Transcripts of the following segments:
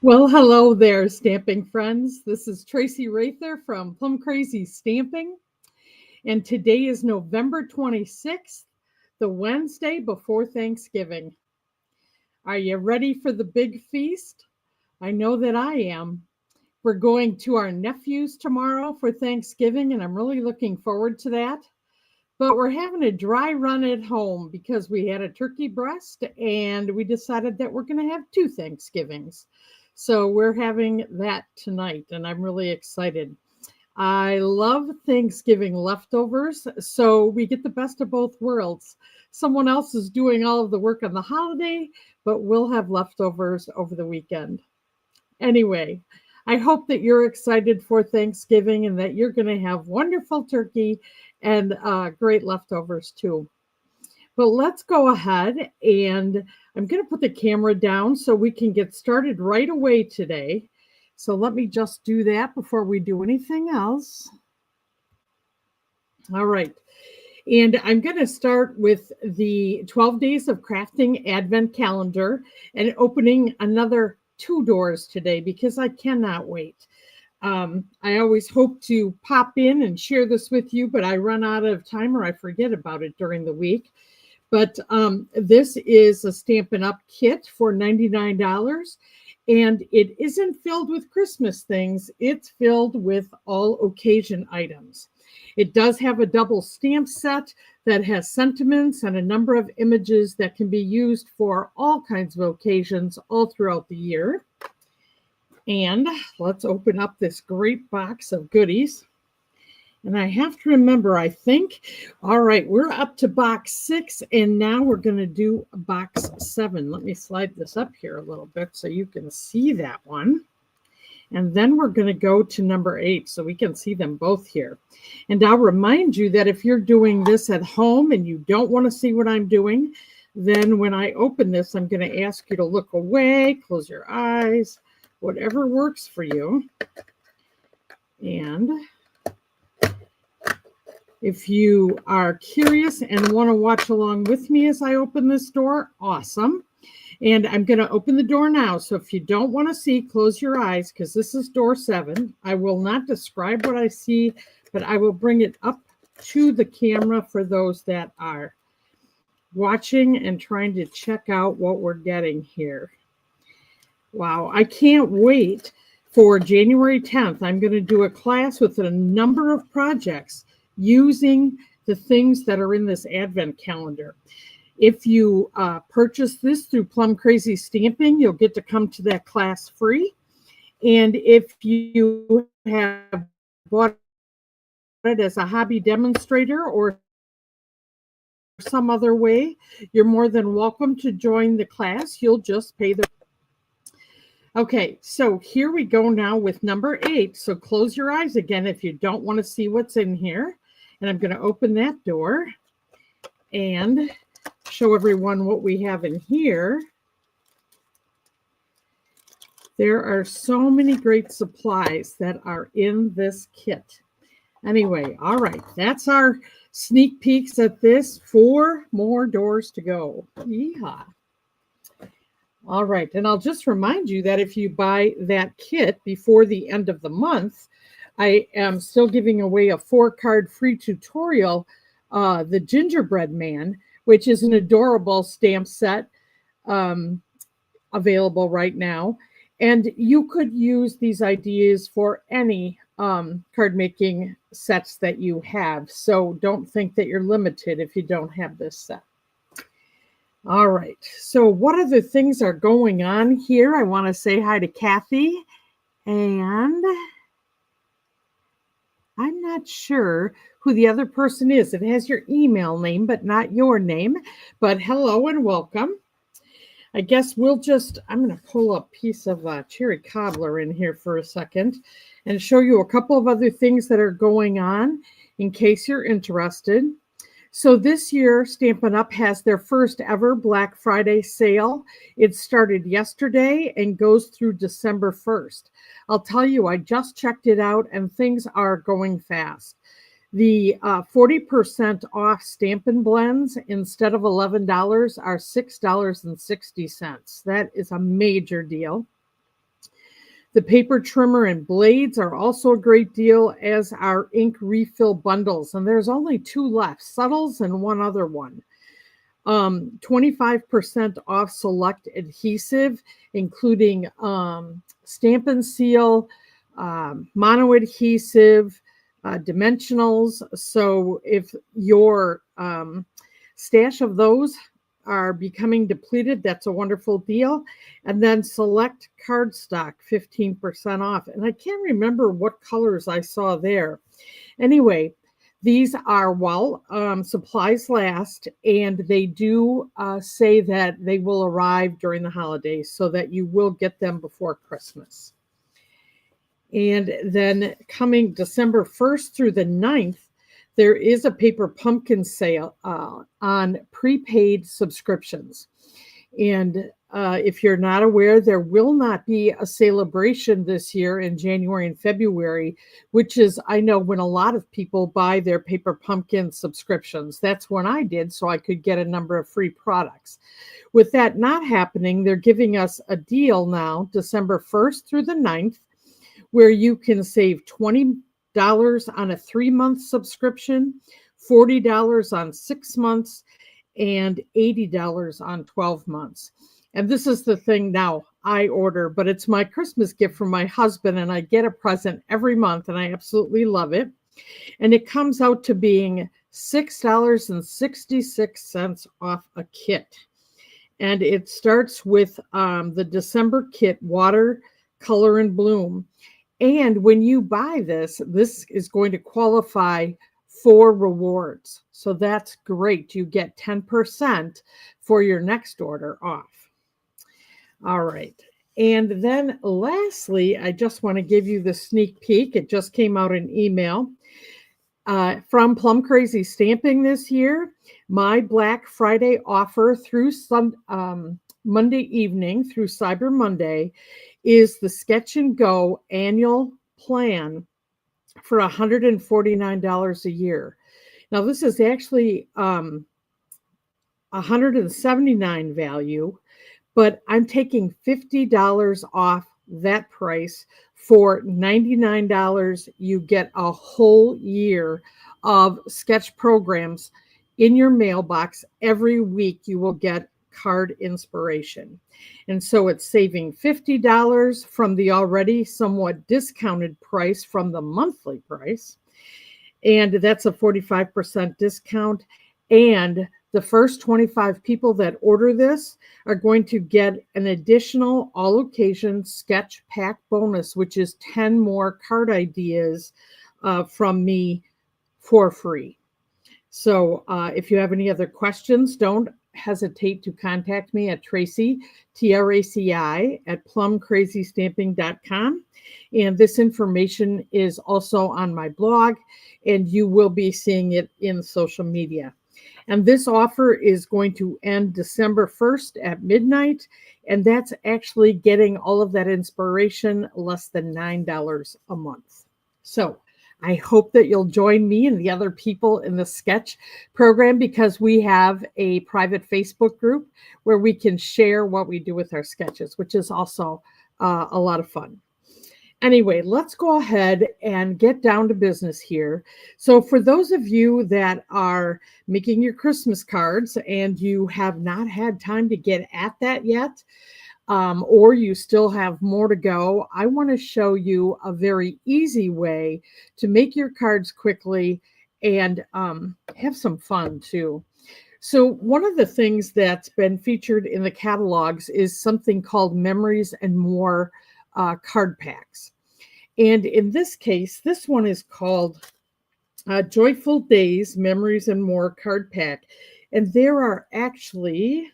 Well, hello there, stamping friends. This is Traci Raether from Plum Crazy Stamping, and today is November 26th, the Wednesday before Thanksgiving. Are you ready for the big feast? I know that I am. We're going to our nephew's tomorrow for Thanksgiving, and I'm really looking forward to that. But we're having a dry run at home because we had a turkey breast and we decided that we're going to have two Thanksgivings. So we're having that tonight, and I'm really excited. I love Thanksgiving leftovers, so we get the best of both worlds. Someone else is doing all of the work on the holiday, but we'll have leftovers over the weekend. Anyway, I hope that you're excited for Thanksgiving and that you're going to have wonderful turkey and great leftovers too. But let's go ahead, and I'm going to put the camera down so we can get started right away today. So let me just do that before we do anything else. All right. And I'm going to start with the 12 Days of Crafting Advent Calendar and opening another two doors today because I cannot wait. I always hope to pop in and share this with you, but I run out of time or I forget about it during the week. But this is a Stampin' Up! Kit for $99. And it isn't filled with Christmas things. It's filled with all occasion items. It does have a double stamp set that has sentiments and a number of images that can be used for all kinds of occasions all throughout the year. And let's open up this great box of goodies. And I have to remember, I think, all right, we're up to box 6, and now we're going to do box 7. Let me slide this up here a little bit so you can see that one. And then we're going to go to number 8 so we can see them both here. And I'll remind you that if you're doing this at home and you don't want to see what I'm doing, then when I open this, I'm going to ask you to look away, close your eyes, whatever works for you. And if you are curious and want to watch along with me as I open this door, awesome. And I'm going to open the door now. So if you don't want to see, close your eyes because this is door 7. I will not describe what I see, but I will bring it up to the camera for those that are watching and trying to check out what we're getting here. Wow, I can't wait for January 10th. I'm going to do a class with a number of projects using the things that are in this advent calendar. If you purchase this through Plum Crazy Stamping, you'll get to come to that class free. And if you have bought it as a hobby demonstrator or some other way, you're more than welcome to join the class. You'll just pay the... Okay, so here we go now with number 8. So close your eyes again if you don't want to see what's in here. And I'm going to open that door and show everyone what we have in here. There are so many great supplies that are in this kit. Anyway, all right, that's our sneak peeks at this. 4 more doors to go. Yeehaw. All right, and I'll just remind you that if you buy that kit before the end of the month, I am still giving away a 4-card free tutorial, The Gingerbread Man, which is an adorable stamp set available right now. And you could use these ideas for any card making sets that you have. So don't think that you're limited if you don't have this set. All right, so what other things are going on here? I want to say hi to Kathy, and I'm not sure who the other person is. It has your email name, but not your name. But hello and welcome. I guess we'll just, I'm going to pull a piece of cherry cobbler in here for a second and show you a couple of other things that are going on in case you're interested. So this year, Stampin' Up! Has their first ever Black Friday sale. It started yesterday and goes through December 1st. I'll tell you, I just checked it out and things are going fast. The 40% off Stampin' Blends instead of $11 are $6.60. That is a major deal. The paper trimmer and blades are also a great deal, as are ink refill bundles. And there's only 2 left, Subtles and one other one. 25% off select adhesive, including Stamp and Seal, mono adhesive, dimensionals. So if your stash of those are becoming depleted, that's a wonderful deal. And then select cardstock, 15% off. And I can't remember what colors I saw there. Anyway, these are while supplies last, and they do say that they will arrive during the holidays so that you will get them before Christmas. And then coming December 1st through the 9th, there is a paper pumpkin sale on prepaid subscriptions. And if you're not aware, there will not be a celebration this year in January and February, which is, I know, when a lot of people buy their paper pumpkin subscriptions. That's when I did, so I could get a number of free products. With that not happening, they're giving us a deal now, December 1st through the 9th, where you can save $20 on a 3-month subscription, $40 on 6 months, and $80 on 12 months. And this is the thing now I order, but it's my Christmas gift from my husband, and I get a present every month, and I absolutely love it. And it comes out to being $6.66 off a kit. And it starts with the December kit, Water, Color, and Bloom. And when you buy this is going to qualify for rewards. So that's great. You get 10% for your next order off. All right. And then lastly, I just want to give you the sneak peek. It just came out in email from Plum Crazy Stamping this year. My Black Friday offer through Monday evening through Cyber Monday is the Sketch and Go annual plan for $149 a year. Now, this is actually $179 value, but I'm taking $50 off that price. For $99, you get a whole year of sketch programs in your mailbox. Every week you will get card inspiration. And so it's saving $50 from the already somewhat discounted price from the monthly price. And that's a 45% discount. And the first 25 people that order this are going to get an additional all occasion sketch pack bonus, which is 10 more card ideas from me for free. So if you have any other questions, don't hesitate to contact me at Traci, Traci, at plumcrazystamping.com. And this information is also on my blog, and you will be seeing it in social media. And this offer is going to end December 1st at midnight. And that's actually getting all of that inspiration less than $9 a month. So I hope that you'll join me and the other people in the sketch program, because we have a private Facebook group where we can share what we do with our sketches, which is also a lot of fun. Anyway, let's go ahead and get down to business here. So for those of you that are making your Christmas cards and you have not had time to get at that yet, or you still have more to go, I want to show you a very easy way to make your cards quickly and have some fun too. So one of the things that's been featured in the catalogs is something called Memories and More card packs. And in this case, this one is called Joyful Days, Memories and More card pack. And there are actually,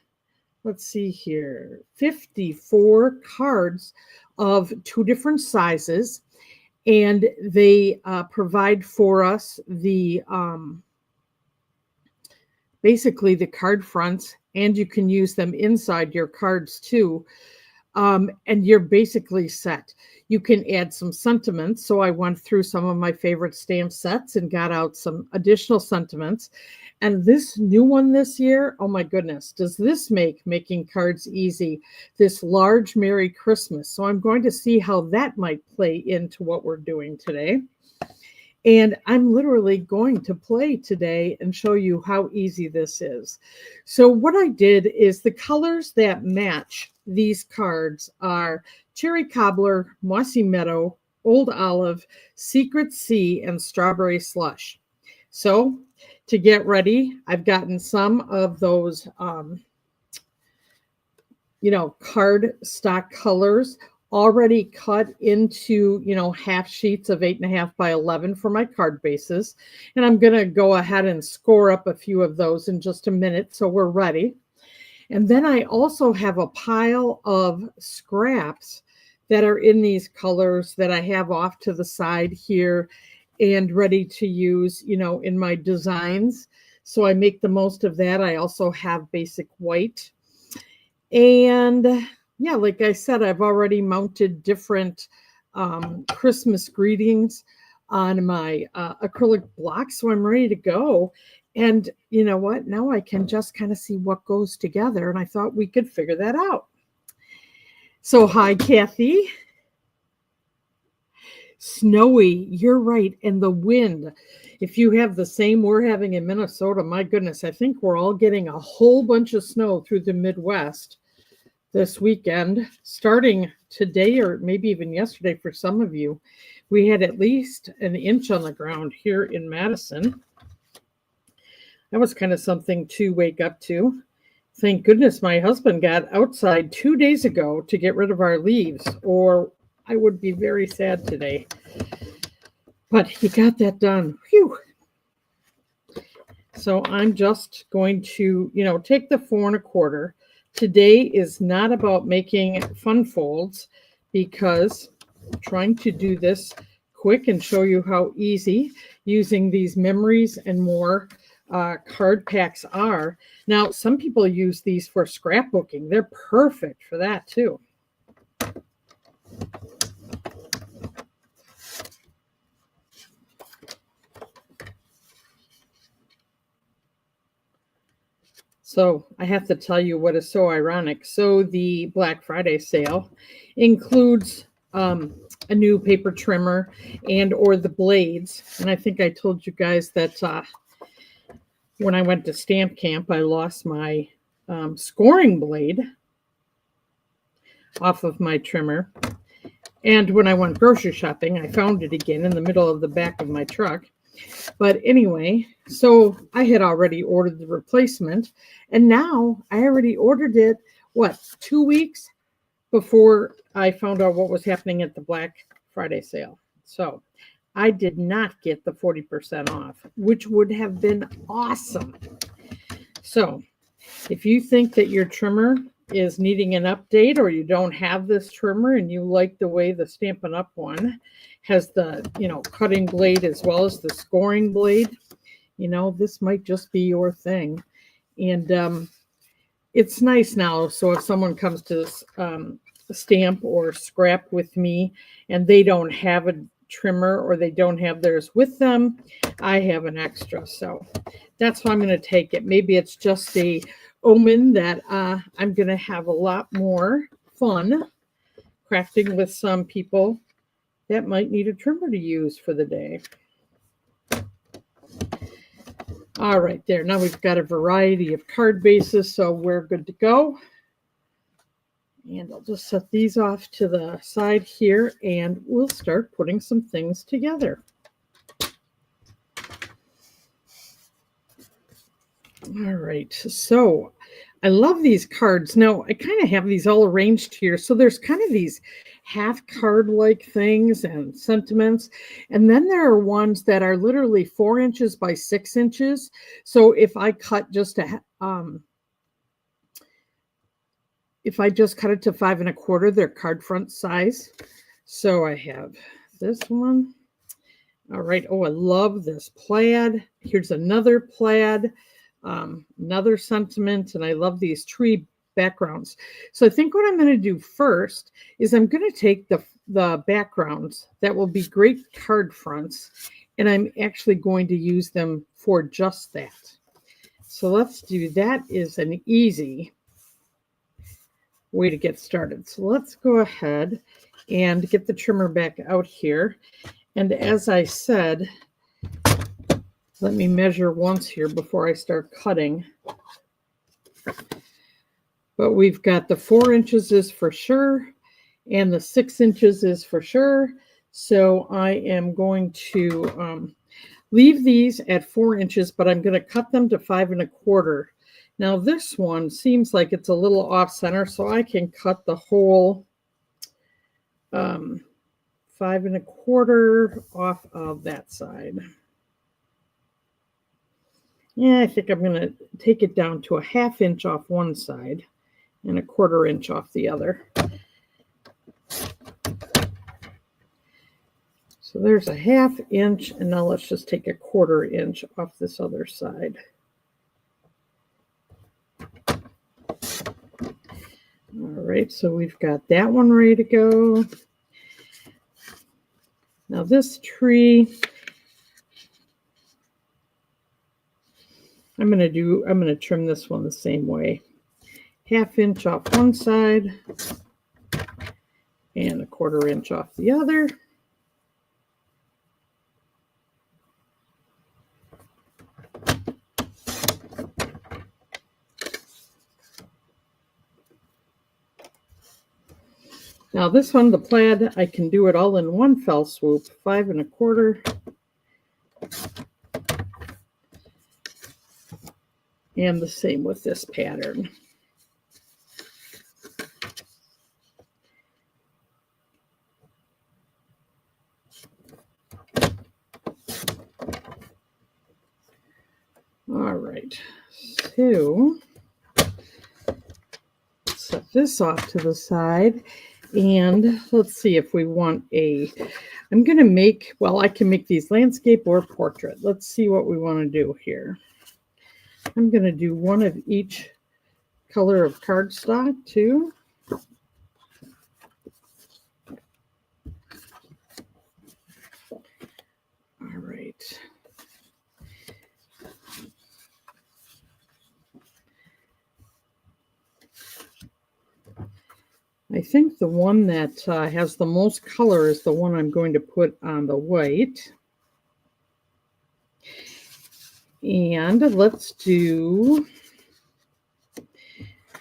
let's see here, 54 cards of 2 different sizes. And they provide for us the basically the card fronts, and you can use them inside your cards too. and you're basically set. You can add some sentiments. So I went through some of my favorite stamp sets and got out some additional sentiments. And this new one this year, oh my goodness, does this make making cards easy? This large Merry Christmas. So I'm going to see how that might play into what we're doing today. And I'm literally going to play today and show you how easy this is. So what I did is the colors that match these cards are Cherry Cobbler, Mossy Meadow, Old Olive, Secret Sea, and Strawberry Slush. So to get ready, I've gotten some of those, card stock colors already cut into, half sheets of 8.5 by 11 for my card bases. And I'm going to go ahead and score up a few of those in just a minute. So we're ready. And then I also have a pile of scraps that are in these colors that I have off to the side here and ready to use, in my designs. So I make the most of that. I also have basic white. And yeah, like I said, I've already mounted different Christmas greetings on my acrylic block. So I'm ready to go. And you know what? Now I can just kind of see what goes together. And I thought we could figure that out. So hi, Kathy. Snowy, you're right. And the wind, if you have the same we're having in Minnesota, my goodness, I think we're all getting a whole bunch of snow through the Midwest this weekend, starting today or maybe even yesterday for some of you. We had at least an inch on the ground here in Madison. That was kind of something to wake up to. Thank goodness my husband got outside 2 days ago to get rid of our leaves, or I would be very sad today. But he got that done. Whew. So I'm just going to, take the 4 1/4. Today is not about making fun folds because I'm trying to do this quick and show you how easy using these memories and more card packs are. Now, some people use these for scrapbooking. They're perfect for that too. So I have to tell you what is so ironic. So the Black Friday sale includes a new paper trimmer and or the blades. And I think I told you guys that when I went to stamp camp, I lost my scoring blade off of my trimmer. And when I went grocery shopping, I found it again in the middle of the back of my truck. But anyway, so I had already ordered the replacement, and now I already ordered it, 2 weeks before I found out what was happening at the Black Friday sale. So I did not get the 40% off, which would have been awesome. So if you think that your trimmer is needing an update, or you don't have this trimmer and you like the way the Stampin' Up! One has the, cutting blade as well as the scoring blade, this might just be your thing. And it's nice now. So if someone comes to stamp or scrap with me and they don't have a trimmer or they don't have theirs with them, I have an extra. So that's why I'm going to take it. Maybe it's just a omen that I'm going to have a lot more fun crafting with some people that might need a trimmer to use for the day. All right, there. Now we've got a variety of card bases, so we're good to go. And I'll just set these off to the side here, and we'll start putting some things together. All right, so I love these cards. Now, I kind of have these all arranged here. So there's kind of these half card-like things and sentiments. And then there are ones that are literally 4 inches by 6 inches. So if I cut just if I just cut it to 5 1/4, they're card front size. So I have this one. All right. Oh, I love this plaid. Here's another plaid. Another sentiment, and I love these tree backgrounds. So I think what I'm going to do first is I'm going to take the backgrounds that will be great card fronts, and I'm actually going to use them for just that. So let's do that. Is an easy way to get started. So let's go ahead and get the trimmer back out here. And as I said, let me measure once here before I start cutting. But we've got the 4 inches is for sure, and the 6 inches is for sure. So I am going to leave these at 4 inches, but I'm going to cut them to 5 1/4. Now this one seems like it's a little off center, so I can cut the whole 5 1/4 off of that side. Yeah, I think I'm going to take it down to a 1/2 inch off one side and a 1/4 inch off the other. So there's a 1/2 inch, and now let's just take a 1/4 inch off this other side. All right, so we've got that one ready to go. Now this tree, I'm going to trim this one the same way. 1/2 inch off one side and a 1/4 inch off the other. Now this one, the plaid, I can do it all in one fell swoop, 5 1/4. And the same with this pattern. All right, so set this off to the side, and let's see if we want I'm going to make, well, I can make these landscape or portrait. Let's see what we want to do here. I'm going to do one of each color of cardstock too. All right. I think the one that has the most color is the one I'm going to put on the white. And let's do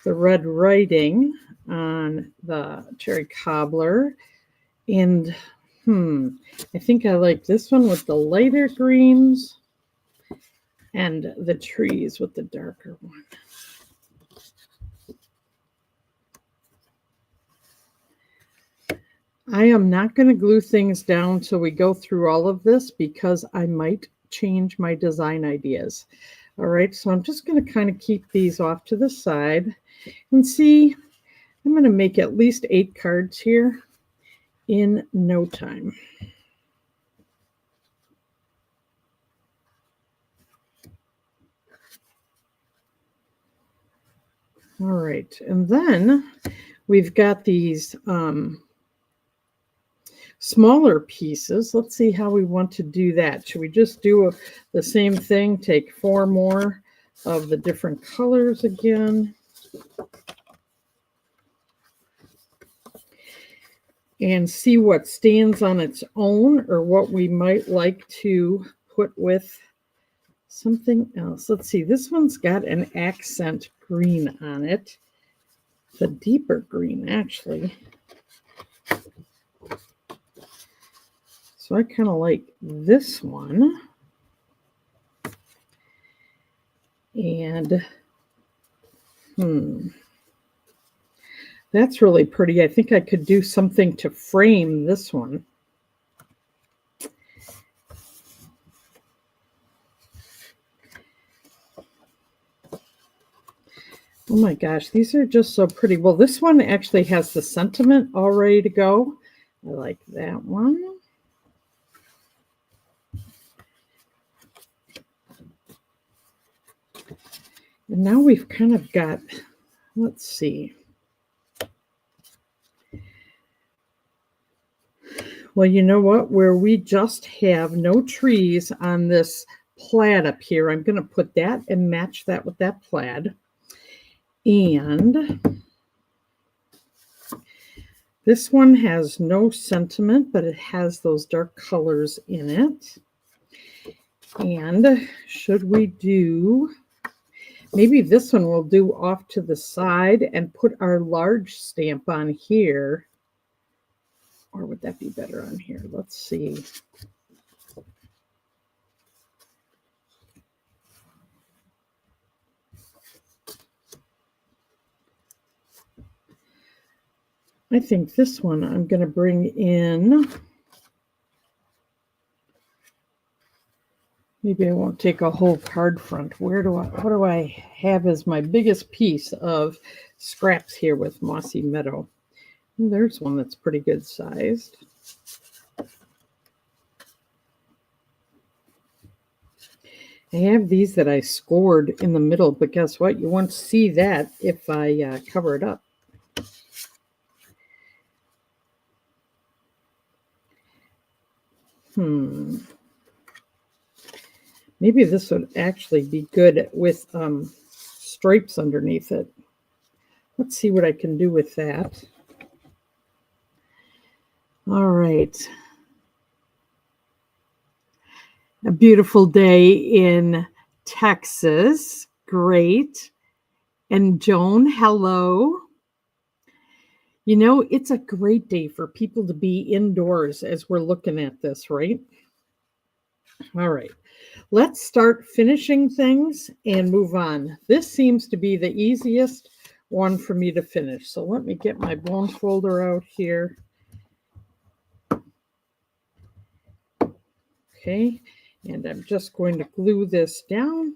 the red writing on the cherry cobbler. And I think I like this one with the lighter greens and the trees with the darker one. I am not going to glue things down till we go through all of this because I might change my design ideas. All right, so I'm just going to kind of keep these off to the side and see. I'm going to make at least 8 cards here in no time. All right, and then we've got these smaller pieces. Let's see how we want to do that. Should we just do the same thing, take 4 more of the different colors again? And see what stands on its own or what we might like to put with something else. Let's see, this one's got an accent green on it. It's a deeper green, actually. So I kind of like this one. And, that's really pretty. I think I could do something to frame this one. Oh my gosh, these are just so pretty. Well, this one actually has the sentiment all ready to go. I like that one. And now we've kind of got Let's see. Well, you know what? Where we just have no trees on this plaid up here, I'm going to put that and match that with that plaid. And this one has no sentiment, but it has those dark colors in it. And should we do, maybe this one we'll do off to the side and put our large stamp on here. Or would that be better on here? Let's see. I think this one I'm going to bring in. Maybe I won't take a whole card front. What do I have as my biggest piece of scraps here with Mossy Meadow? Well, there's one that's pretty good sized. I have these that I scored in the middle, but guess what? You won't see that if I cover it up. Maybe this would actually be good with stripes underneath it. Let's see what I can do with that. All right. A beautiful day in Texas. Great. And Joan, hello. You know, it's a great day for people to be indoors as we're looking at this, right? All right. Let's start finishing things and move on. This seems to be the easiest one for me to finish. So let me get my bone folder out here. Okay. And I'm just going to glue this down.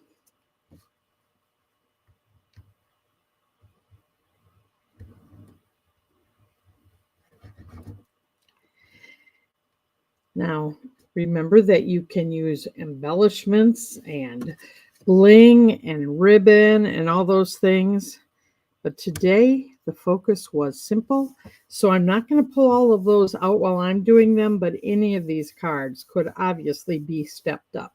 Now, remember that you can use embellishments and bling and ribbon and all those things. But today, the focus was simple. So I'm not going to pull all of those out while I'm doing them, but any of these cards could obviously be stepped up.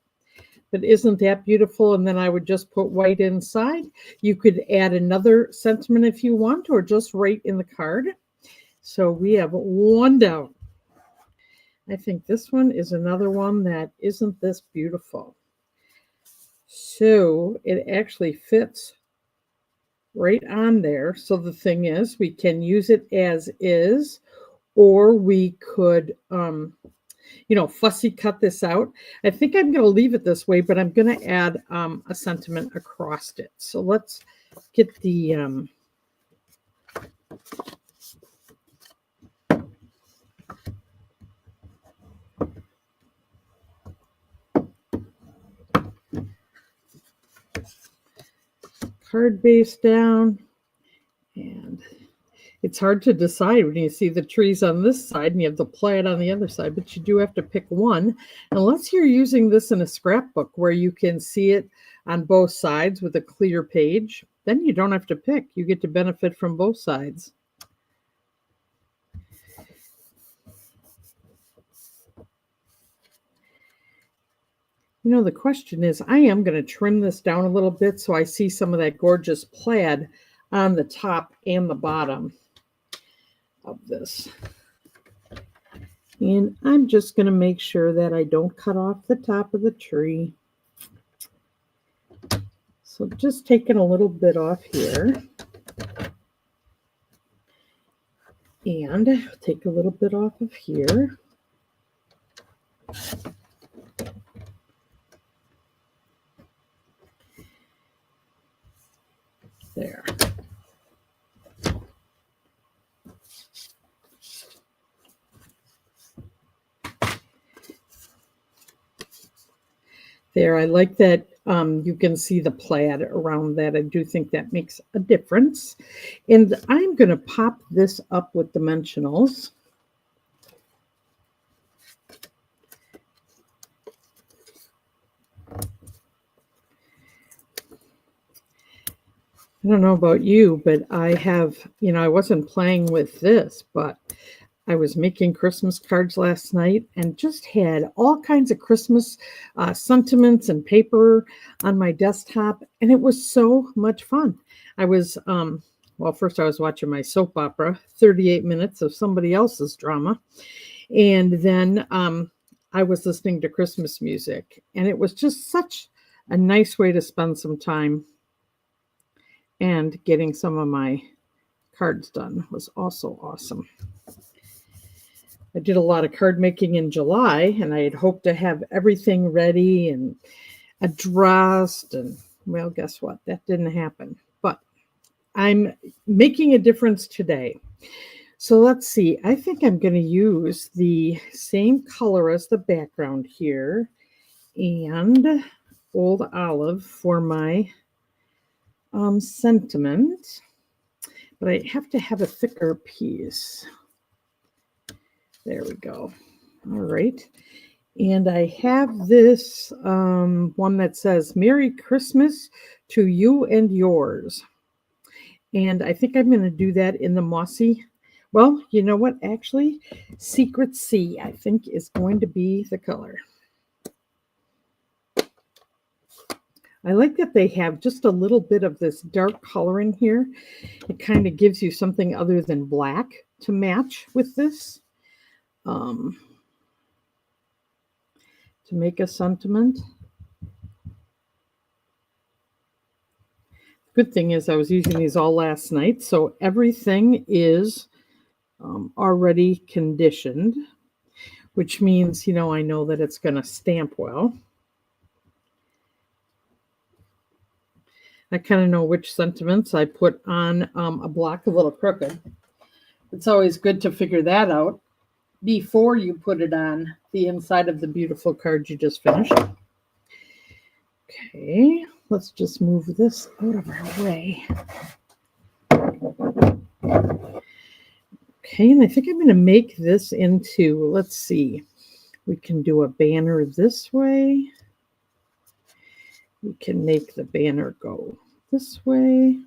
But isn't that beautiful? And then I would just put white inside. You could add another sentiment if you want, or just write in the card. So we have one down. I think this one is another one that isn't this beautiful. So it actually fits right on there. So the thing is, we can use it as is, or we could, fussy cut this out. I think I'm going to leave it this way, but I'm going to add a sentiment across it. So let's get the card base down. And it's hard to decide when you see the trees on this side and you have the plaid on the other side, but you do have to pick one. Unless you're using this in a scrapbook where you can see it on both sides with a clear page, then you don't have to pick. You get to benefit from both sides. You know, the question is, I am going to trim this down a little bit so I see some of that gorgeous plaid on the top and the bottom of this. And I'm just going to make sure that I don't cut off the top of the tree. So just taking a little bit off here. And take a little bit off of here. There. There, I like that you can see the plaid around that. I do think that makes a difference. And I'm going to pop this up with dimensionals. I don't know about you, but I have, I wasn't playing with this, but I was making Christmas cards last night and just had all kinds of Christmas sentiments and paper on my desktop. And it was so much fun. I was, well, first I was watching my soap opera, 38 minutes of somebody else's drama. And then I was listening to Christmas music. And it was just such a nice way to spend some time. And getting some of my cards done was also awesome. I did a lot of card making in July, and I had hoped to have everything ready and addressed. And well, guess what? That didn't happen. But I'm making a difference today. So let's see. I think I'm going to use the same color as the background here and Old Olive for my sentiment. But I have to have a thicker piece. There we go. All right. And I have this one that says, Merry Christmas to you and yours. And I think I'm going to do that in the mossy. Well, you know what? Actually, Secret Sea, I think, is going to be the color. I like that they have just a little bit of this dark color in here. It kind of gives you something other than black to match with this. To make a sentiment. Good thing is I was using these all last night, so everything is already conditioned, which means, I know that it's going to stamp well. I kind of know which sentiments I put on a block a little crooked. It's always good to figure that out before you put it on the inside of the beautiful card you just finished. Okay, let's just move this out of our way. Okay, and I think I'm going to make this into, let's see, we can do a banner this way. We can make the banner go this way.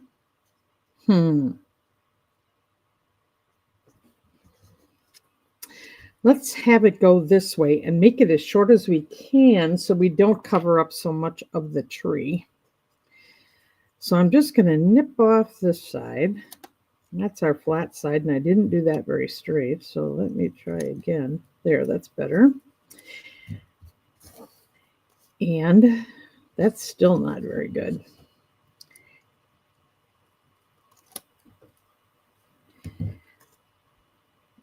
Let's have it go this way and make it as short as we can so we don't cover up so much of the tree. So I'm just going to nip off this side. That's our flat side, and I didn't do that very straight, so let me try again. There, that's better. And that's still not very good.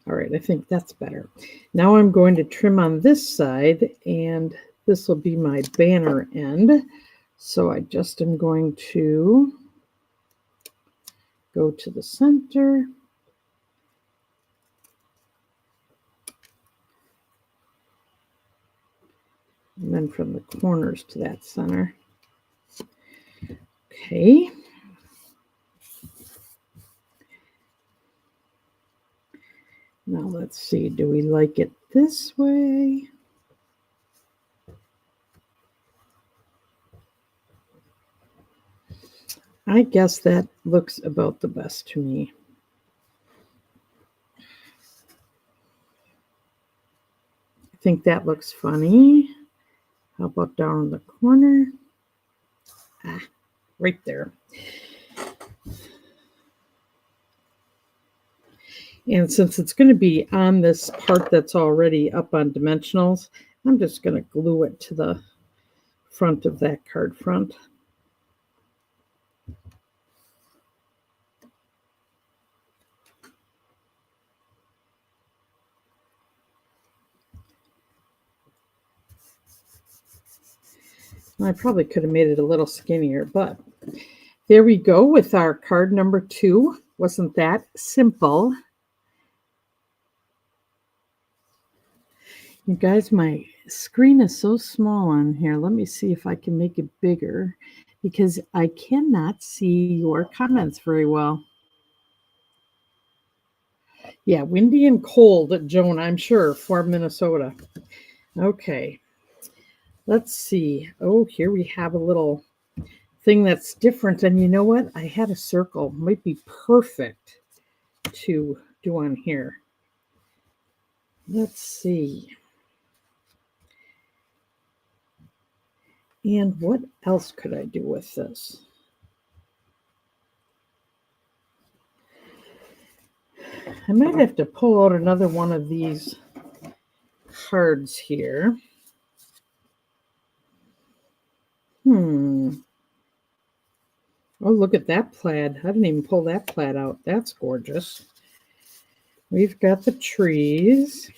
All right, I think that's better. Now I'm going to trim on this side, and this will be my banner end. So I just am going to go to the center. And then from the corners to that center. Okay. Now let's see, do we like it this way? I guess that looks about the best to me. I think that looks funny. How about down in the corner? Right there. And since it's going to be on this part that's already up on dimensionals, I'm just going to glue it to the front of that card front. I probably could have made it a little skinnier, but there we go with our card number 2. Wasn't that simple? You guys, my screen is so small on here. Let me see if I can make it bigger because I cannot see your comments very well. Yeah, windy and cold, Joan, I'm sure, for Minnesota. Okay. Let's see. Oh, here we have a little thing that's different. And you know what? I had a circle. Might be perfect to do on here. Let's see. And what else could I do with this? I might have to pull out another one of these cards here. Oh, look at that plaid. I didn't even pull that plaid out. That's gorgeous. We've got the trees.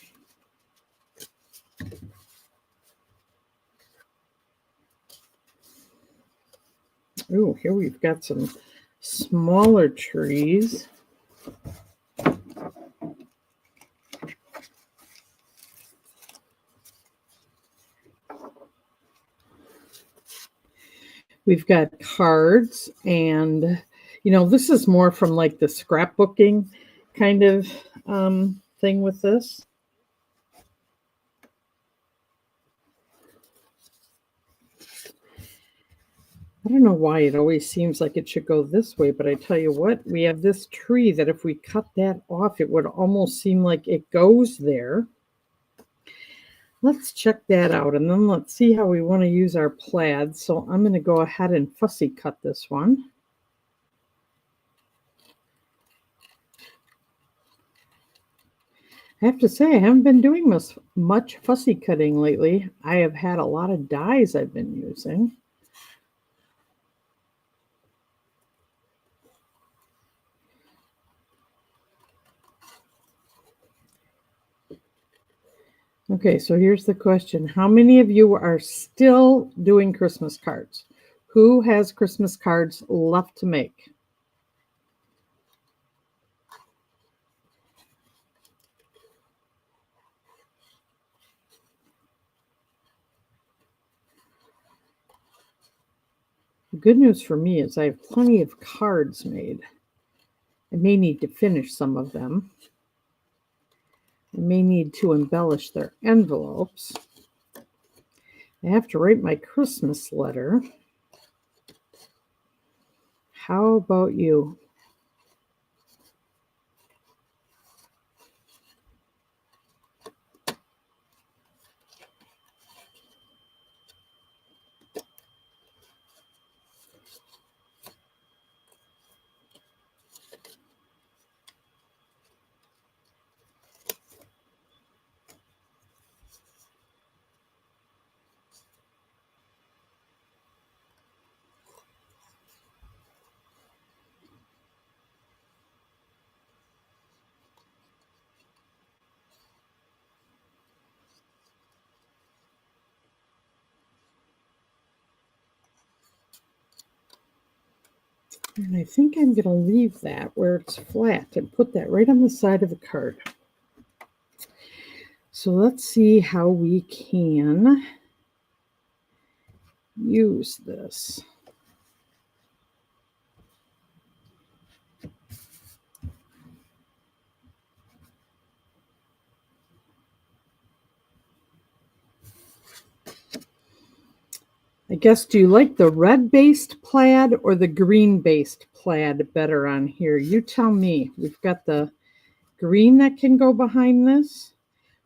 Oh, here we've got some smaller trees. We've got cards, and this is more from like the scrapbooking kind of thing with this. I don't know why it always seems like it should go this way, but I tell you what, we have this tree that if we cut that off, it would almost seem like it goes there. Let's check that out, and then let's see how we want to use our plaid. So I'm going to go ahead and fussy cut this one. I have to say, I haven't been doing much fussy cutting lately. I have had a lot of dies I've been using. Okay, so here's the question. How many of you are still doing Christmas cards? Who has Christmas cards left to make? The good news for me is I have plenty of cards made. I may need to finish some of them. I may need to embellish their envelopes. I have to write my Christmas letter. How about you? And I think I'm going to leave that where it's flat and put that right on the side of the card. So let's see how we can use this. I guess, do you like the red-based plaid or the green-based plaid better on here? You tell me. We've got the green that can go behind this,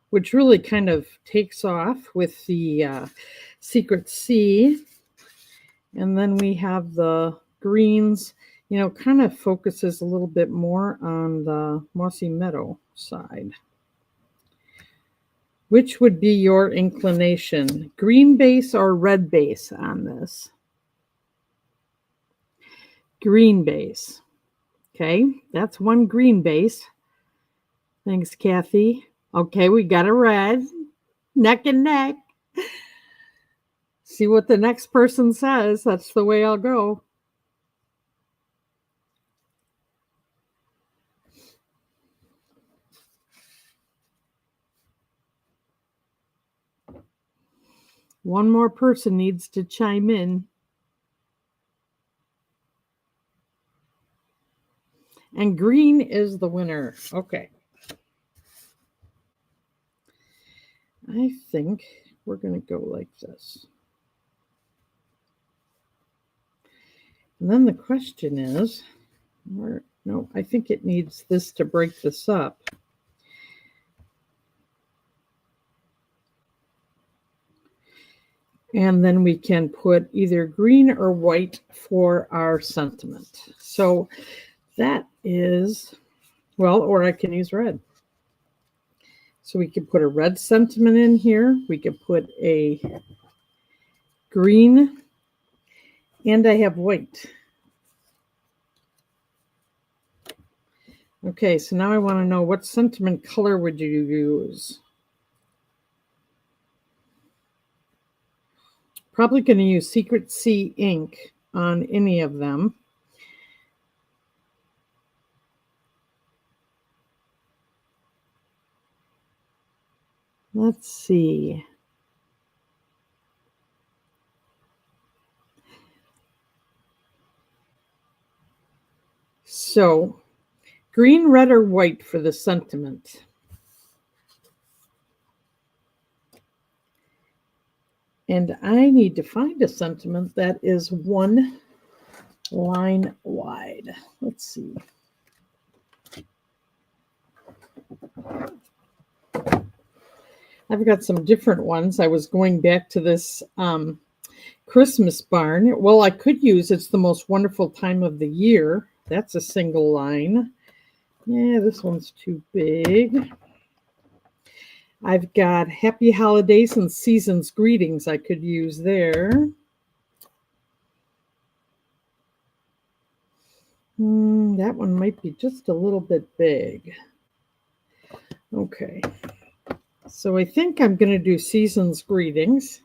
which really kind of takes off with the Secret Sea. And then we have the greens, kind of focuses a little bit more on the Mossy Meadow side. Which would be your inclination, green base or red base on this? Green base. Okay, that's one green base. Thanks, Kathy. Okay, we got a red. Neck and neck. See what the next person says. That's the way I'll go. One more person needs to chime in. And green is the winner. Okay. I think we're going to go like this. And then the question is, no, I think it needs this to break this up. And then we can put either green or white for our sentiment. So that is, well, or I can use red. So we could put a red sentiment in here. We could put a green, and I have white. Okay, so now I want to know, what sentiment color would you use? Probably going to use Secret Sea ink on any of them. Let's see. So, green, red, or white for the sentiment? And I need to find a sentiment that is one line wide. Let's see. I've got some different ones. I was going back to this Christmas barn. Well, I could use It's the Most Wonderful Time of the Year. That's a single line. Yeah, this one's too big. I've got Happy Holidays and Season's Greetings I could use there. That one might be just a little bit big. Okay. So I think I'm going to do Season's Greetings,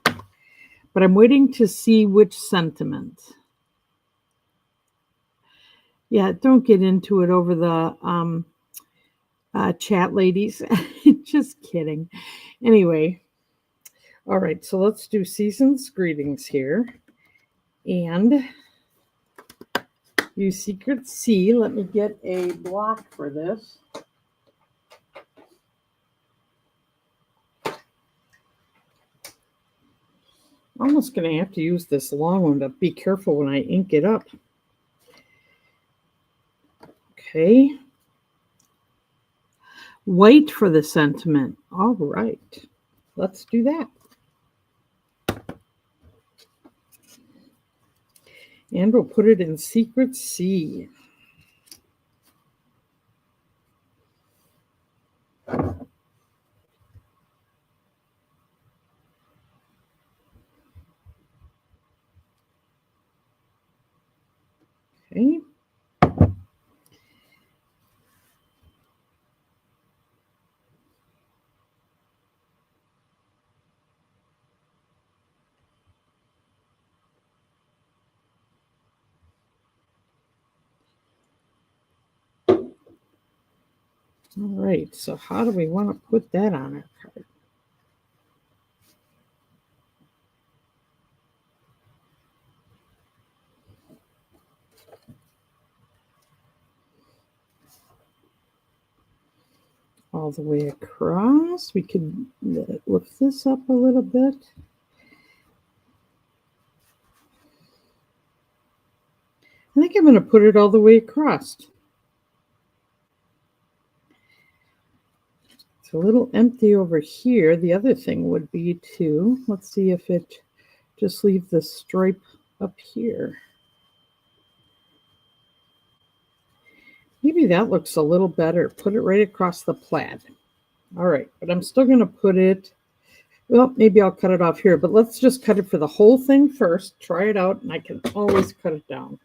but I'm waiting to see which sentiment. Yeah, don't get into it over the chat, ladies. Just kidding. Anyway, all right, so let's do Season's Greetings here. And use Secret Sea. Let me get a block for this. I'm almost going to have to use this long one, but be careful when I ink it up. Okay. White for the sentiment. All right. Let's do that. And we'll put it in Secret Sea. Okay. All right, so how do we want to put that on our card? All the way across. We could lift this up a little bit. I think I'm going to put it all the way across. It's a little empty over here. The other thing would be to, let's see if it just leave the stripe up here. Maybe that looks a little better. Put it right across the plaid. All right, but I'm still going to put it, well, maybe I'll cut it off here, but let's just cut it for the whole thing first. Try it out, and I can always cut it down.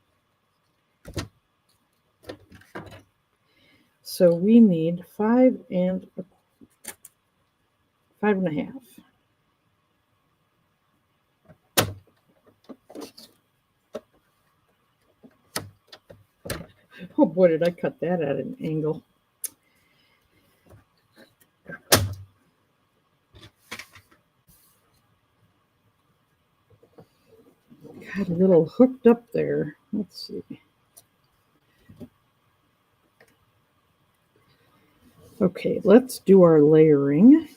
So we need 5 and 5.5. Oh boy, did I cut that at an angle. Got a little hooked up there. Let's see. Okay, let's do our layering.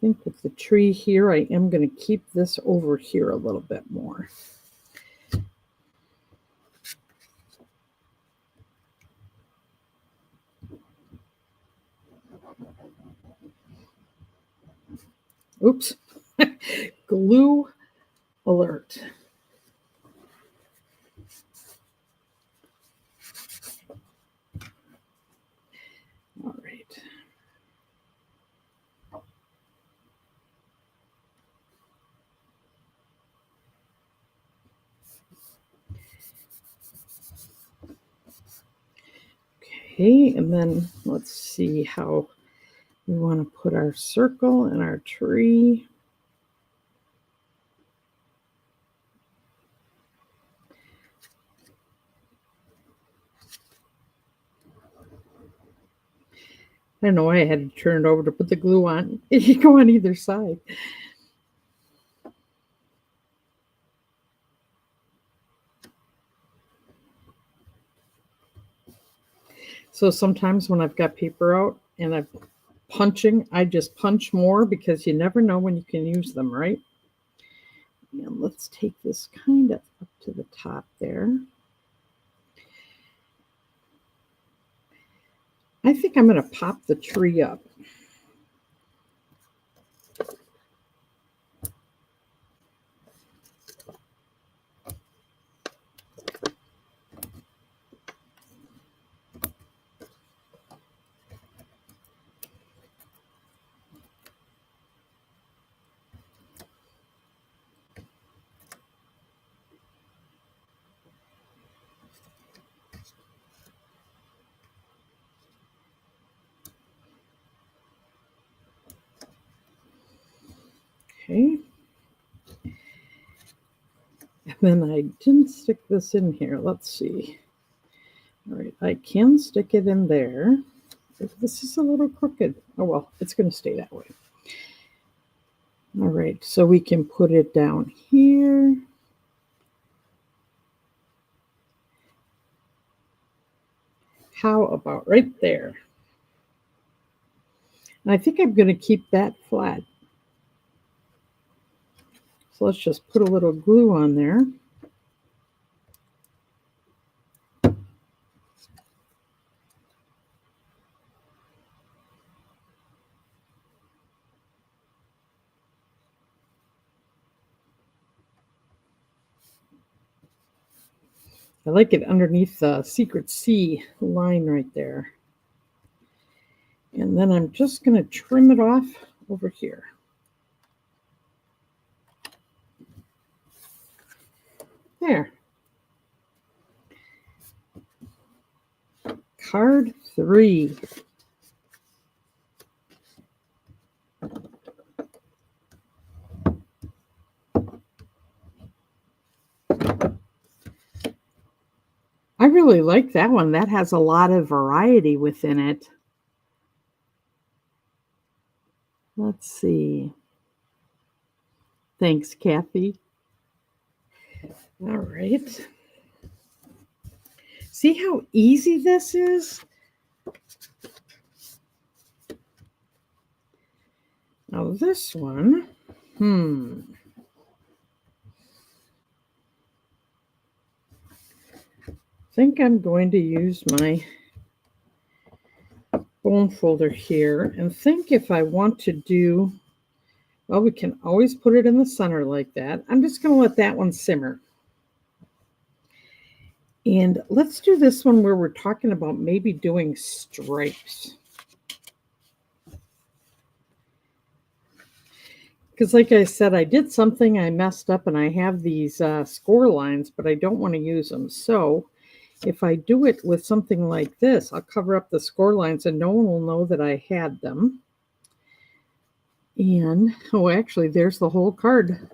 think with the tree here, I am going to keep this over here a little bit more. Oops, glue alert. All right. Okay, and then let's see how we want to put our circle and our tree. I don't know why I had to turn it over to put the glue on. It can go on either side. So sometimes when I've got paper out and I'm punching, I just punch more because you never know when you can use them, right? And let's take this kind of up to the top there. I think I'm going to pop the tree up. Okay. And then I didn't stick this in here. Let's see. All right, I can stick it in there. This is a little crooked. Oh, well, it's going to stay that way. All right, so we can put it down here. How about right there? And I think I'm going to keep that flat. So let's just put a little glue on there. I like it underneath the secret C line right there. And then I'm just going to trim it off over here. There. Card 3. I really like that one. That has a lot of variety within it. Let's see. Thanks, Kathy. All right. See how easy this is? Now this one, I think I'm going to use my bone folder here and think if I want to do, well, we can always put it in the center like that. I'm just going to let that one simmer. And let's do this one where we're talking about maybe doing stripes. Because like I said, I did something, I messed up, and I have these score lines, but I don't want to use them. So if I do it with something like this, I'll cover up the score lines and no one will know that I had them. And, oh, actually, there's the whole card.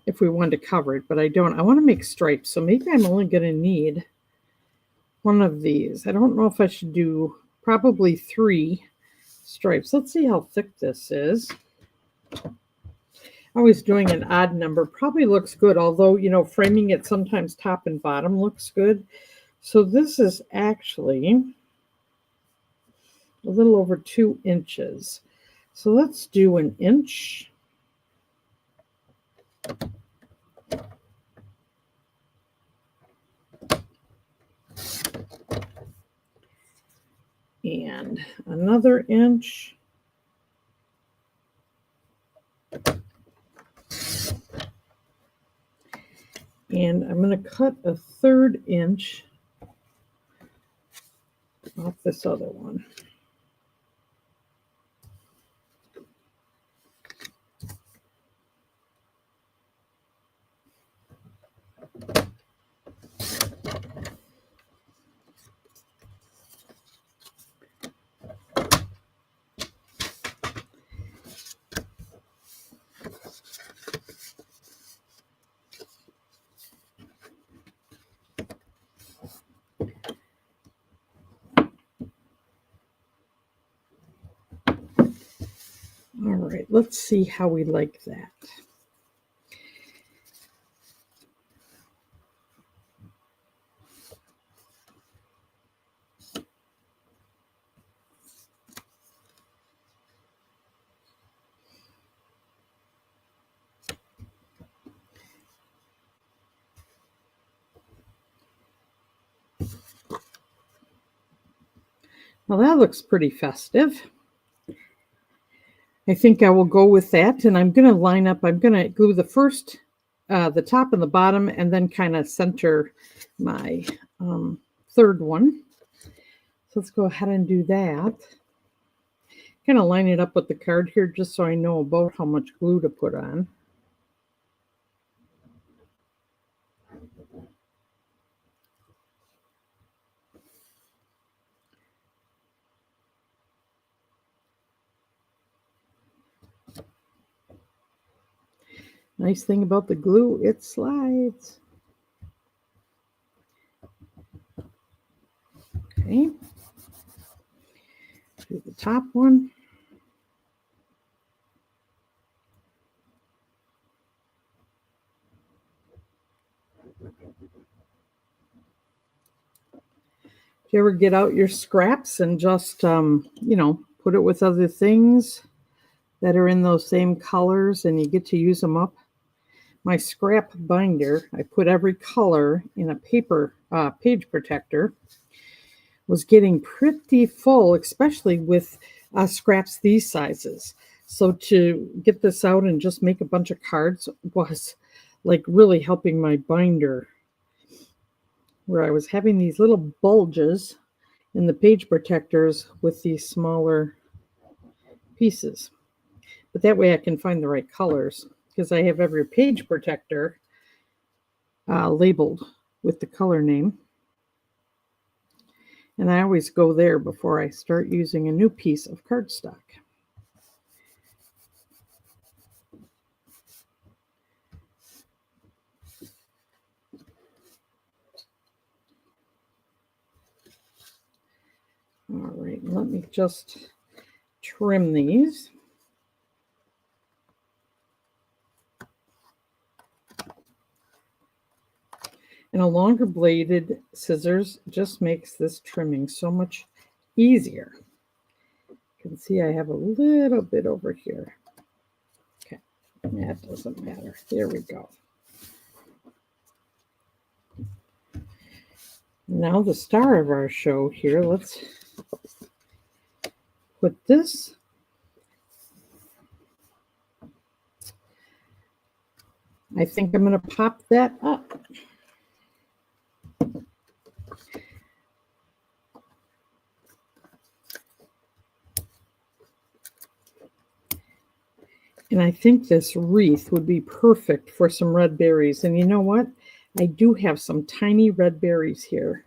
If we wanted to cover it, but I don't. I want to make stripes, so maybe I'm only going to need one of these. I don't know if I should do probably 3 stripes. Let's see how thick this is. Always doing an odd number probably looks good, although, you know, framing it sometimes top and bottom looks good. So this is actually a little over 2 inches. So let's do 1 inch. And another inch. And I'm going to cut a 1/3 inch off this other one. All right, let's see how we like that. Well, that looks pretty festive. I think I will go with that, and I'm going to line up. I'm going to glue the first, the top and the bottom, and then kind of center my 3rd one. So let's go ahead and do that. Kind of line it up with the card here just so I know about how much glue to put on. Nice thing about the glue, it slides. Okay. Do the top one. If you ever get out your scraps and just, put it with other things that are in those same colors and you get to use them up. My scrap binder, I put every color in a paper page protector, was getting pretty full, especially with scraps these sizes. So to get this out and just make a bunch of cards was like really helping my binder, where I was having these little bulges in the page protectors with these smaller pieces. But that way I can find the right colors, because I have every page protector labeled with the color name. And I always go there before I start using a new piece of cardstock. All right, let me just trim these. And a longer bladed scissors just makes this trimming so much easier. You can see I have a little bit over here. Okay, that doesn't matter. There we go. Now the star of our show here, let's put this. I think I'm going to pop that up. And I think this wreath would be perfect for some red berries. And you know what? I do have some tiny red berries here.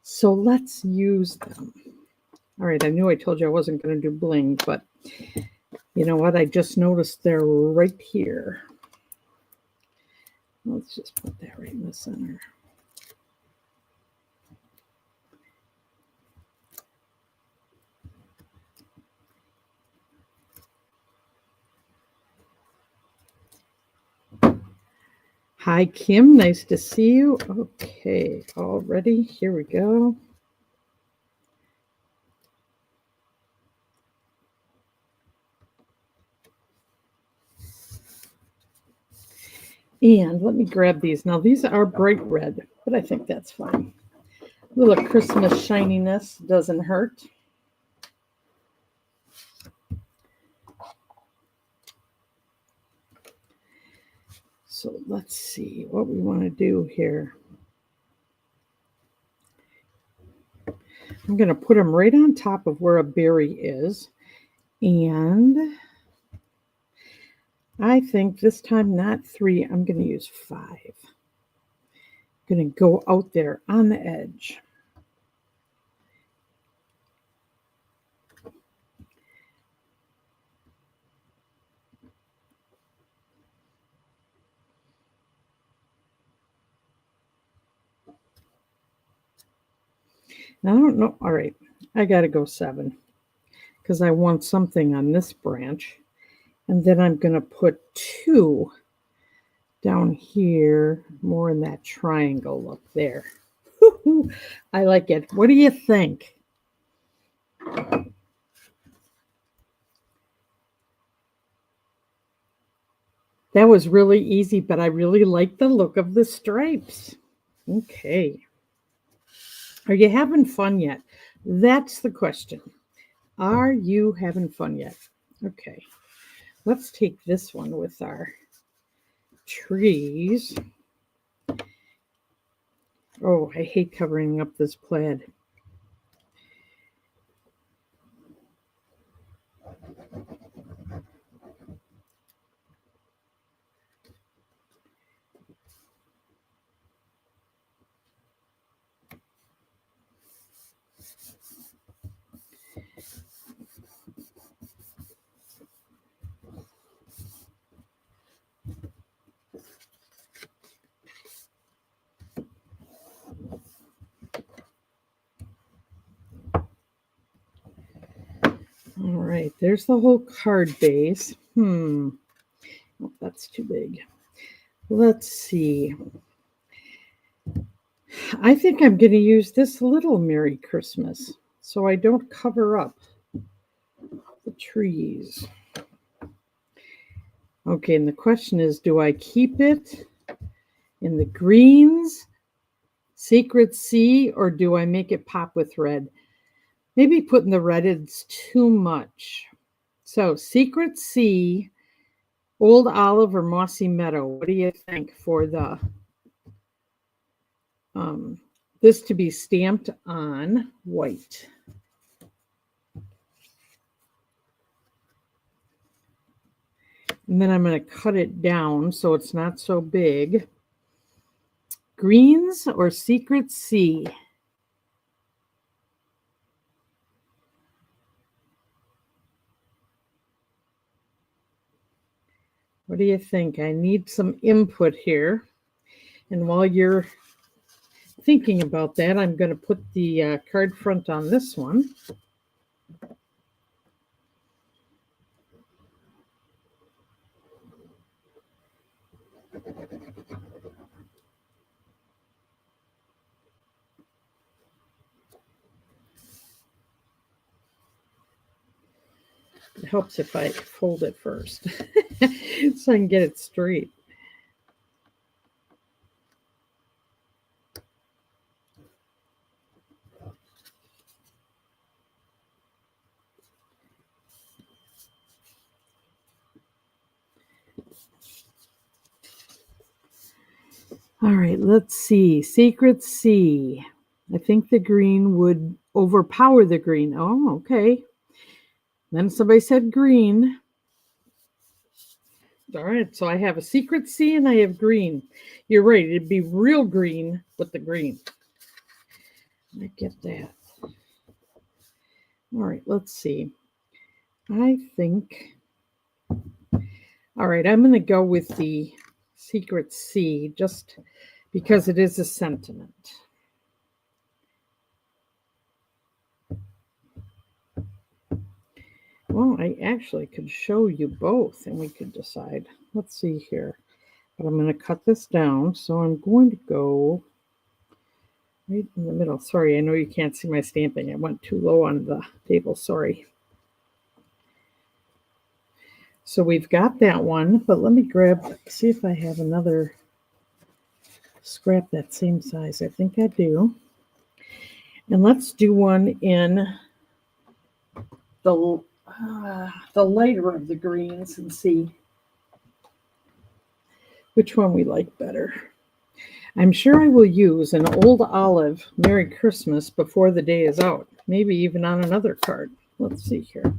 So let's use them. All right, I knew I told you I wasn't going to do bling, but you know what? I just noticed they're right here. Let's just put that right in the center. Hi, Kim. Nice to see you. Okay, all ready. Here we go. And let me grab these. Now, these are bright red, but I think that's fine. A little Christmas shininess doesn't hurt. So let's see what we want to do here. I'm going to put them right on top of where a berry is. And I think this time not 3, I'm going to use 5. I'm going to go out there on the edge. Now, I don't know. All right, I got to go 7 because I want something on this branch. And then I'm going to put 2 down here, more in that triangle look there. I like it. What do you think? That was really easy, but I really like the look of the stripes. Okay. Are you having fun yet? That's the question. Are you having fun yet? Okay. Let's take this one with our trees. Oh, I hate covering up this plaid. All right, there's the whole card base. Oh, that's too big. Let's see. I think I'm going to use this little Merry Christmas so I don't cover up the trees. Okay, and the question is, do I keep it in the greens, Secret Sea, or do I make it pop with red? Maybe putting the red is too much. So Secret Sea, Old Olive, or Mossy Meadow. What do you think for the this to be stamped on white? And then I'm going to cut it down so it's not so big. Greens or Secret Sea? What do you think? I need some input here. And while you're thinking about that, I'm going to put the card front on this one. It helps if I fold it first so I can get it straight. All right, let's see. Secret Sea. I think the green would overpower the green. Oh, okay. Then somebody said green. All right, so I have a Secret Sea and I have green. You're right, it'd be real green with the green. I get that. All right, let's see. I think, all right, I'm going to go with the Secret Sea just because it is a sentiment. Well, I actually could show you both and we could decide. Let's see here. But I'm going to cut this down. So I'm going to go right in the middle. Sorry, I know you can't see my stamping. I went too low on the table. Sorry. So we've got that one, but let me see if I have another scrap that same size. I think I do. And let's do one in the lighter of the greens and see which one we like better. I'm sure I will use an old olive Merry Christmas before the day is out, maybe even on another card. Let's see here.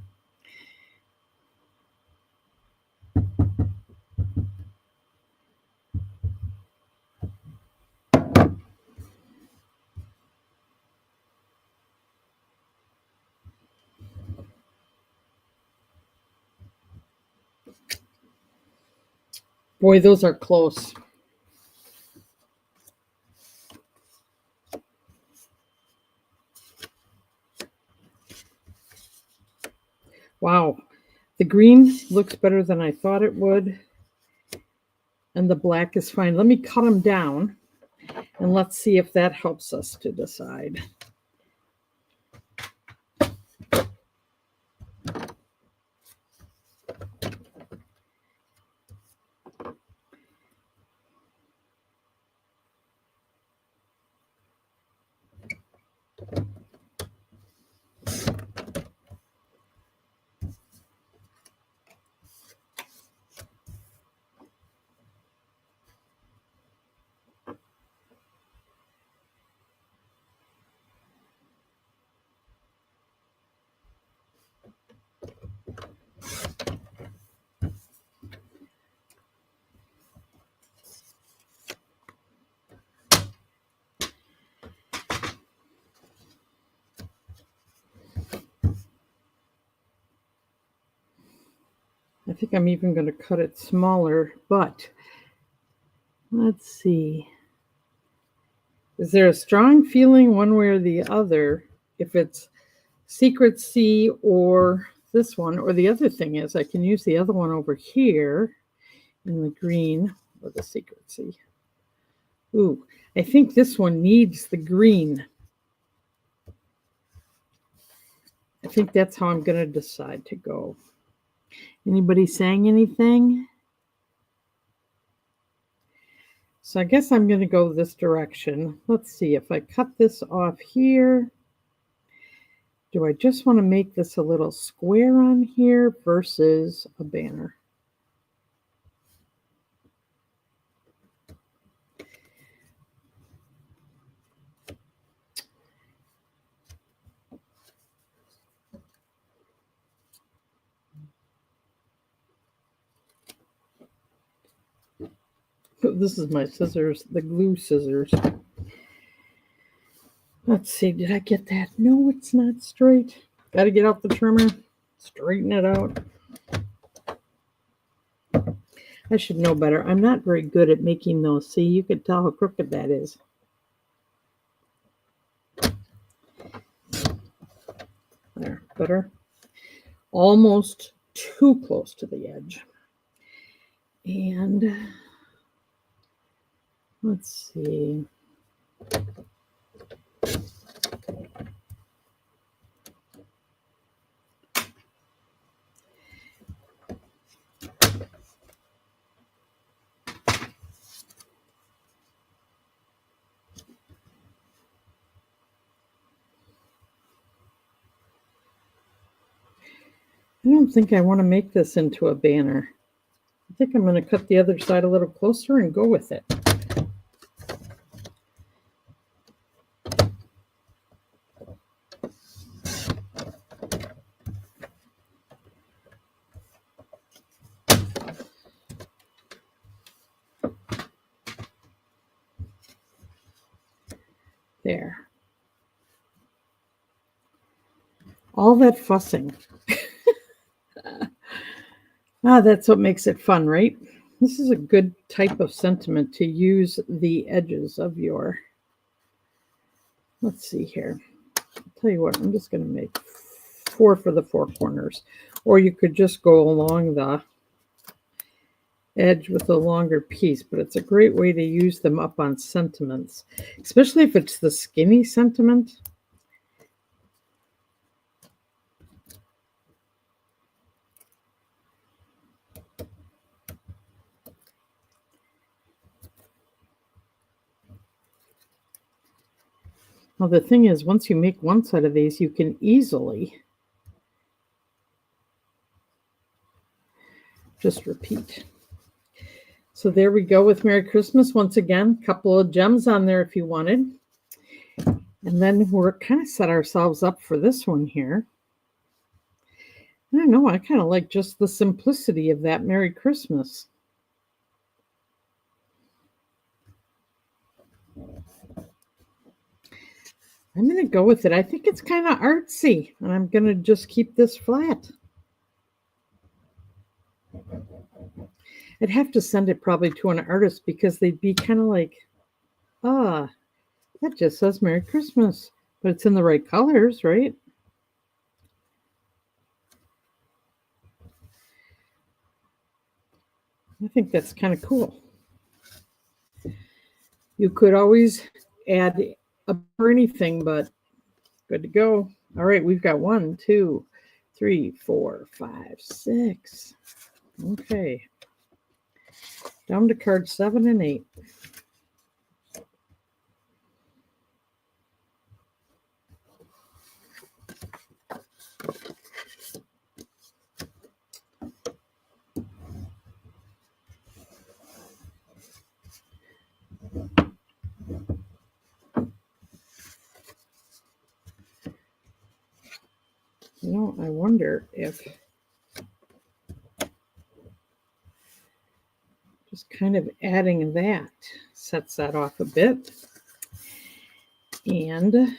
Boy, those are close. Wow, the green looks better than I thought it would, and the black is fine. Let me cut them down, and let's see if that helps us to decide. I think I'm even going to cut it smaller, but let's see. Is there a strong feeling one way or the other if it's Secret C or this one? Or the other thing is I can use the other one over here in the green or the Secret C. Ooh, I think this one needs the green. I think that's how I'm going to decide to go. Anybody saying anything? So I guess I'm going to go this direction. Let's see if I cut this off here. Do I just want to make this a little square on here versus a banner? This is my scissors, the glue scissors. Let's see, did I get that? No, it's not straight. Got to get out the trimmer, straighten it out. I should know better. I'm not very good at making those. See, you can tell how crooked that is. There, better. Almost too close to the edge. And let's see. I don't think I want to make this into a banner. I think I'm going to cut the other side a little closer and go with it. There. All that fussing. That's what makes it fun, right? This is a good type of sentiment to use the edges of your... Let's see here. I'll tell you what, I'm just going to make 4 for the 4 corners. Or you could just go along the edge with a longer piece, but it's a great way to use them up on sentiments, especially if it's the skinny sentiment. Well, the thing is, once you make one set of these, you can easily just repeat. So there we go with Merry Christmas once again. A couple of gems on there if you wanted. And then we're kind of set ourselves up for this one here. I don't know, I kind of like just the simplicity of that Merry Christmas. I'm going to go with it. I think it's kind of artsy, and I'm going to just keep this flat. I'd have to send it probably to an artist because they'd be kind of like, ah, that just says Merry Christmas, but it's in the right colors, right? I think that's kind of cool. You could always add up or anything, but good to go. All right, we've got 1, 2, 3, 4, 5, 6. Okay. Down to card 7 and 8. You know, I wonder if just kind of adding that sets that off a bit. And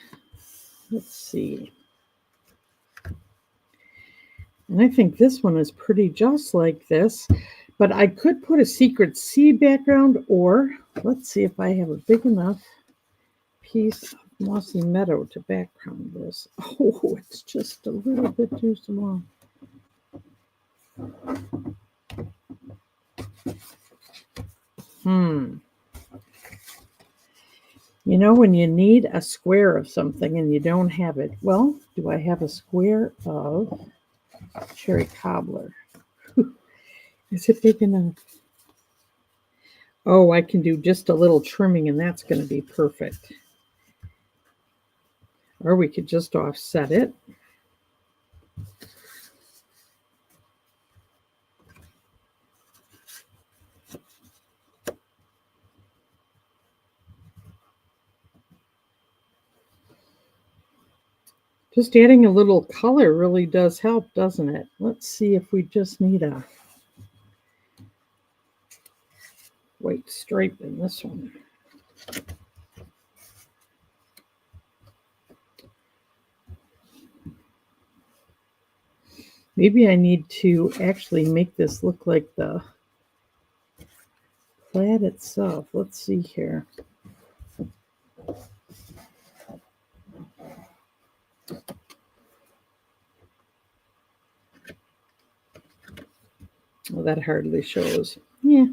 let's see. And I think this one is pretty just like this, but I could put a secret seed background, or let's see if I have a big enough piece of mossy meadow to background this. Oh, it's just a little bit too small. You know, when you need a square of something and you don't have it, well, do I have a square of cherry cobbler? Is it big enough? Oh, I can do just a little trimming and that's going to be perfect. Or we could just offset it. Just adding a little color really does help, doesn't it? Let's see if we just need a white stripe in this one. Maybe I need to actually make this look like the plaid itself. Let's see here. Well, that hardly shows. Yeah.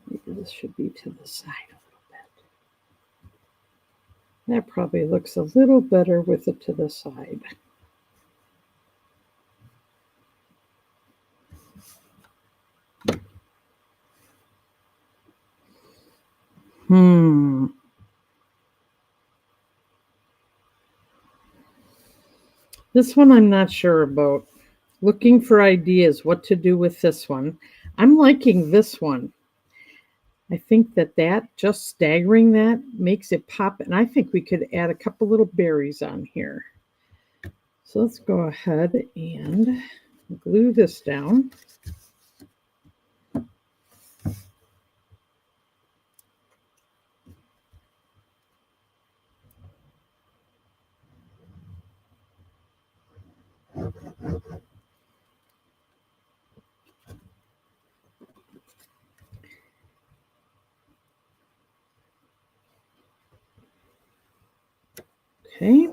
Maybe this should be to the side a little bit. That probably looks a little better with it to the side. This one I'm not sure about. Looking for ideas what to do with this one. I'm liking this one. I think that just staggering that makes it pop, and I think we could add a couple little berries on here. So let's go ahead and glue this down. Okay.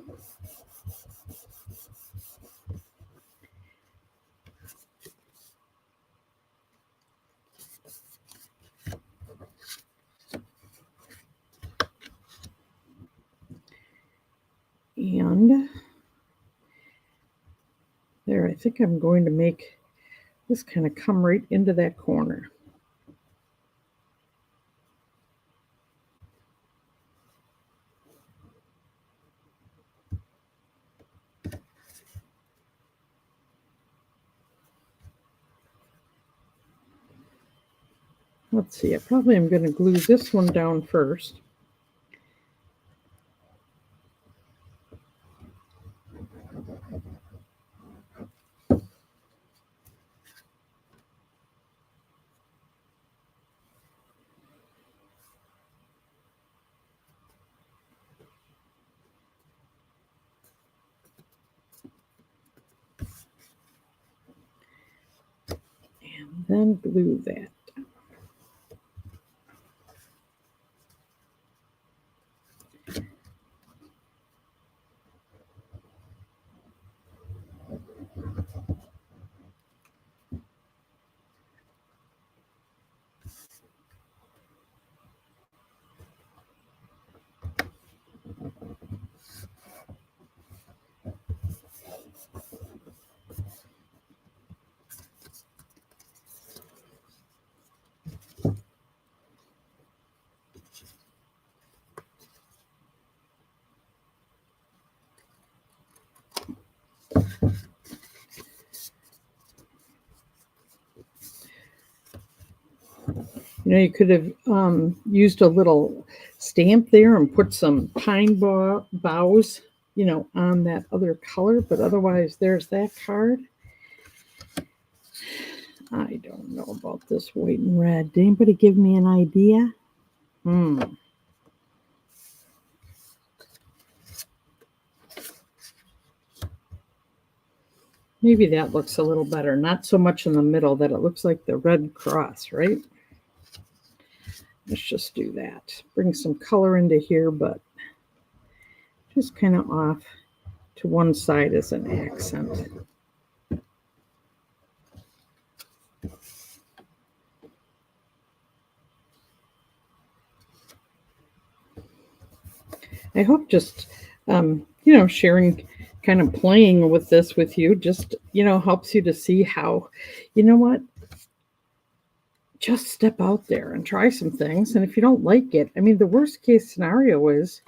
And there, I think I'm going to make Just kind of come right into that corner. Let's see, I probably am going to glue this one down first. And then glue that. You know, you could have used a little stamp there and put some pine boughs, you know, on that other color. But otherwise, there's that card. I don't know about this white and red. Did anybody give me an idea? Maybe that looks a little better. Not so much in the middle that it looks like the red cross, right? Let's just do that. Bring some color into here, but just kind of off to one side as an accent. I hope just, you know, sharing, kind of playing with this with you, just, you know, helps you to see how, you know what, just step out there and try some things. And if you don't like it, I mean, the worst case scenario is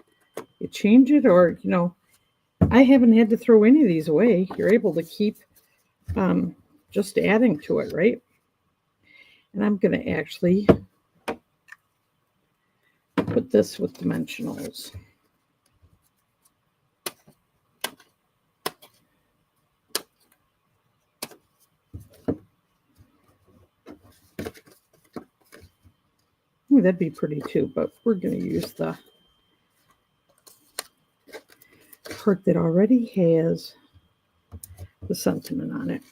you change it, or, you know, I haven't had to throw any of these away. You're able to keep just adding to it, right? And I'm going to actually put this with dimensionals. Ooh, that'd be pretty too, but we're going to use the part that already has the sentiment on it.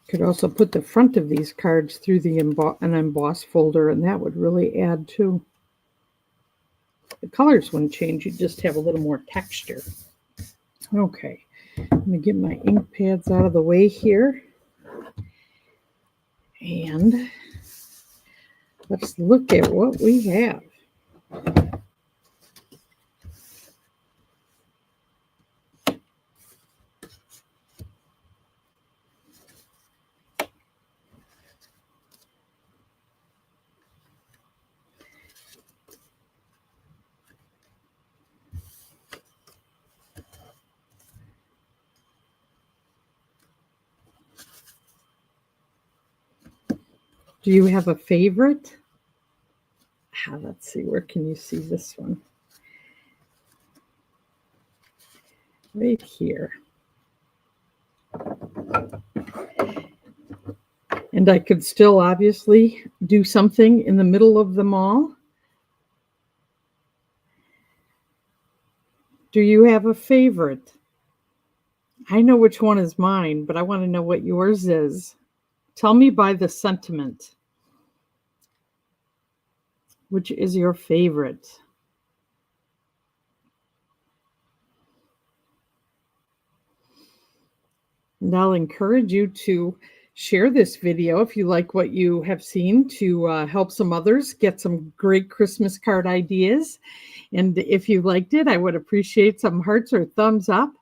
Could also put the front of these cards through the an emboss folder, and that would really add to. The colors wouldn't change, you'd just have a little more texture. Okay, I'm going to get my ink pads out of the way here. And let's look at what we have. Do you have a favorite? Let's see, where can you see this one? Right here. And I could still obviously do something in the middle of them all. Do you have a favorite? I know which one is mine, but I want to know what yours is. Tell me by the sentiment. Which is your favorite? And I'll encourage you to share this video if you like what you have seen, to help some others get some great Christmas card ideas. And if you liked it, I would appreciate some hearts or thumbs up.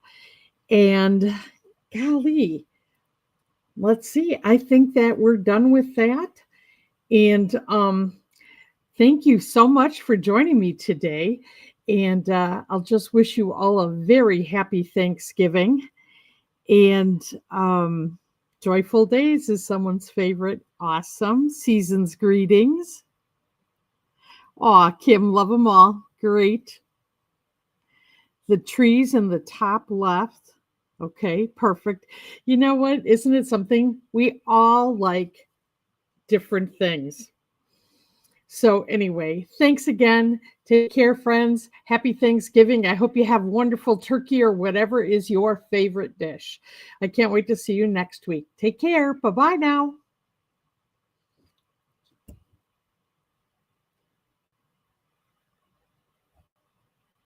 And golly, let's see. I think that we're done with that. And thank you so much for joining me today. And I'll just wish you all a very happy Thanksgiving. And joyful days is someone's favorite. Awesome. Season's greetings. Aw, Kim, love them all. Great. The trees in the top left. Okay, perfect. You know what? Isn't it something? We all like different things. So anyway, thanks again. Take care, friends. Happy Thanksgiving. I hope you have wonderful turkey or whatever is your favorite dish. I can't wait to see you next week. Take care. Bye-bye now.